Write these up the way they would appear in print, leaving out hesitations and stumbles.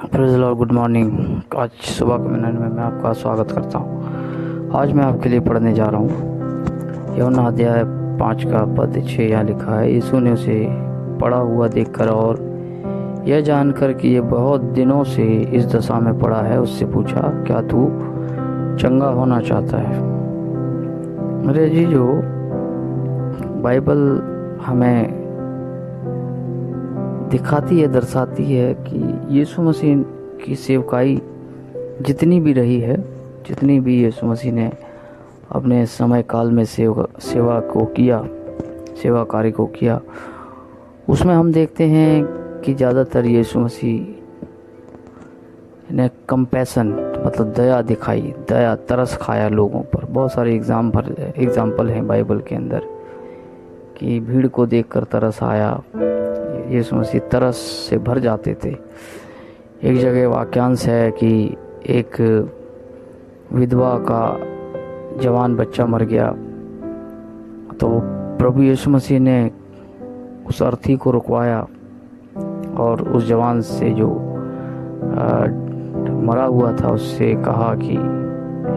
Praise Lord, good morning. आज सुबह के मिनट में मैं आपका स्वागत करता हूँ। आज मैं आपके लिए पढ़ने जा रहा हूँ यूहन्ना अध्याय 5 का पद 6। यहाँ लिखा है, यीशु ने उसे पड़ा हुआ देखकर और यह जानकर कि ये बहुत दिनों से इस दशा में पड़ा है, उससे पूछा, क्या तू चंगा होना चाहता है? मेरे जी, जो बाइबल हमें दिखाती है, दर्शाती है कि यीशु मसीह की सेवकाई जितनी भी रही है, जितनी भी यीशु मसीह ने अपने समय काल में सेवा कार्य को किया, उसमें हम देखते हैं कि ज़्यादातर यीशु मसीह ने कंपैशन मतलब दया दिखाई, दया तरस खाया लोगों पर। बहुत सारे एग्जाम्पल हैं बाइबल के अंदर कि भीड़ को देखकर तरस आया, यीशु मसीह तरस से भर जाते थे। एक जगह वाक्यांश है कि एक विधवा का जवान बच्चा मर गया, तो प्रभु यीशु मसीह ने उस अर्थी को रुकवाया और उस जवान से जो मरा हुआ था उससे कहा कि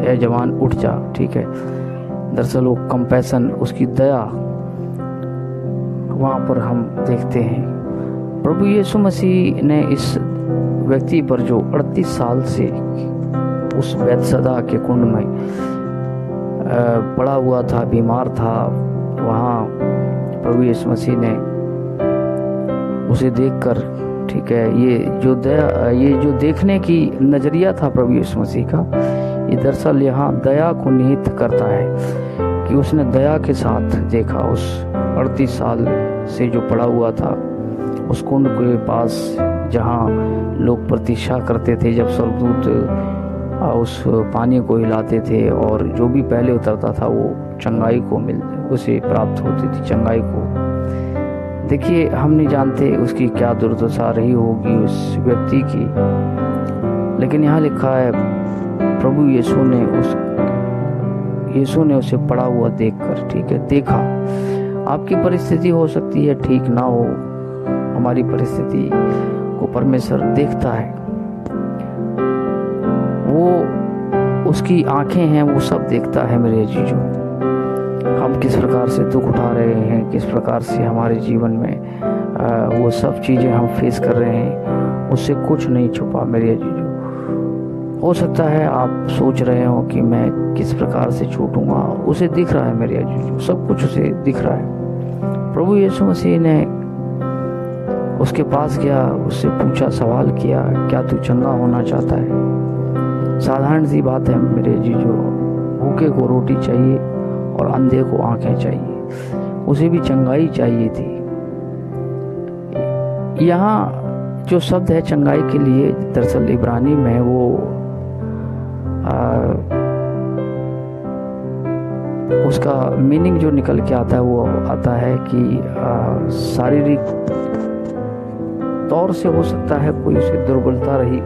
हे जवान, उठ जा। ठीक है, दरअसल वो कंपैशन, उसकी दया वहाँ पर हम देखते हैं। प्रभु यीशु मसीह ने इस व्यक्ति पर जो 38 साल से उस बैतसदा के कुंड में पड़ा हुआ था, बीमार था, वहाँ प्रभु यीशु मसीह ने उसे देखकर, ठीक है, ये जो देखने की नज़रिया था प्रभु यीशु मसीह का, ये दरअसल यहाँ दया को निहित करता है कि उसने दया के साथ देखा उस 38 साल से जो पड़ा हुआ था उस कुंड के पास, जहाँ लोग प्रतीक्षा करते थे जब स्वर्गदूत उस पानी को हिलाते थे और जो भी पहले उतरता था वो चंगाई को उसे प्राप्त होती थी, चंगाई को। देखिए, हम नहीं जानते उसकी क्या दुर्दशा रही होगी उस व्यक्ति की, लेकिन यहाँ लिखा है प्रभु यीशु ने उसे पड़ा हुआ देखकर, ठीक है, देखा। आपकी परिस्थिति हो सकती है ठीक ना हो, हमारी परिस्थिति को परमेश्वर देखता है, वो उसकी आंखें हैं, वो सब देखता है। मेरे जीजों, हम किस प्रकार से दुख उठा रहे हैं, किस प्रकार से हमारे जीवन में वो सब चीज़ें हम फेस कर रहे हैं, उससे कुछ नहीं छुपा। मेरे जीजों, हो सकता है आप सोच रहे हो कि मैं किस प्रकार से छूटूंगा, उसे दिख रहा है। मेरे जीजों, सब कुछ उसे दिख रहा है। प्रभु यीशु मसीह ने उसके पास गया, उससे पूछा, सवाल किया, क्या तू चंगा होना चाहता है? साधारण सी बात है मेरे जीजो, भूखे को रोटी चाहिए और अंधे को आंखें चाहिए, उसे भी चंगाई चाहिए थी। यहाँ जो शब्द है चंगाई के लिए, दरअसल इब्रानी में वो उसका मीनिंग जो निकल के आता है वो आता है कि शारीरिक तौर से हो सकता है कोई उसे दुर्बलता रही,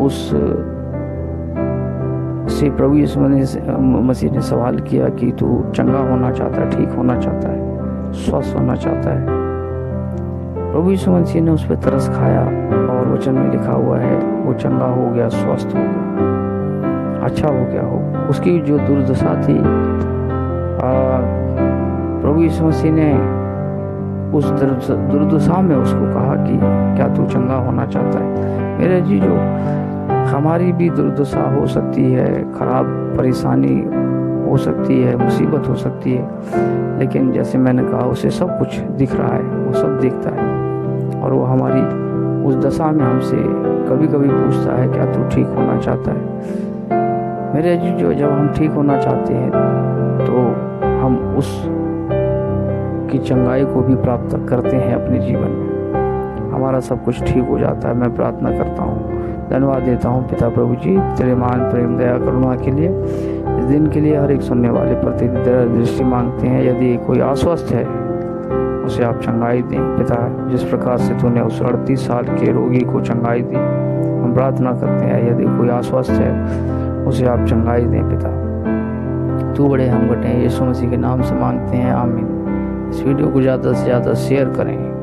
उससे प्रभु यीशु मसीह ने सवाल किया कि तू चंगा होना चाहता है, ठीक होना चाहता है, स्वस्थ होना चाहता है? प्रभु यीशु मसीह ने उस पर तरस खाया और वचन में लिखा हुआ है वो चंगा हो गया, स्वस्थ हो गया, अच्छा हो गया हो। उसकी जो दुर्दशा थी, प्रभु यीशु मसीह ने उस दुर्दशा में उसको कहा कि क्या तू चंगा होना चाहता है? मेरे जीजो, हमारी भी दुर्दशा हो सकती है, खराब परेशानी हो सकती है, मुसीबत हो सकती है, लेकिन जैसे मैंने कहा उसे सब कुछ दिख रहा है, वो सब देखता है और वो हमारी उस दशा में हमसे कभी कभी पूछता है, क्या तू ठीक होना चाहता है? मेरे जीजो, जब हम ठीक होना चाहते हैं तो हम उस की चंगाई को भी प्राप्त करते हैं अपने जीवन में, हमारा सब कुछ ठीक हो जाता है। मैं प्रार्थना करता हूँ, धन्यवाद देता हूँ पिता प्रभु जी तेरे महान प्रेम, दया, करुणा के लिए, इस दिन के लिए। हर एक सुनने वाले प्रति दृष्टि मांगते हैं। यदि कोई अस्वस्थ है उसे आप चंगाई दें पिता, जिस प्रकार से तूने उस 38 साल के रोगी को चंगाई दी, हम प्रार्थना करते हैं यदि कोई अस्वस्थ है उसे आप चंगाई दें पिता। तू बड़े हम बटे, यीशु मसीह के नाम से मांगते हैं, आमीन। इस वीडियो को ज़्यादा से ज़्यादा शेयर करें।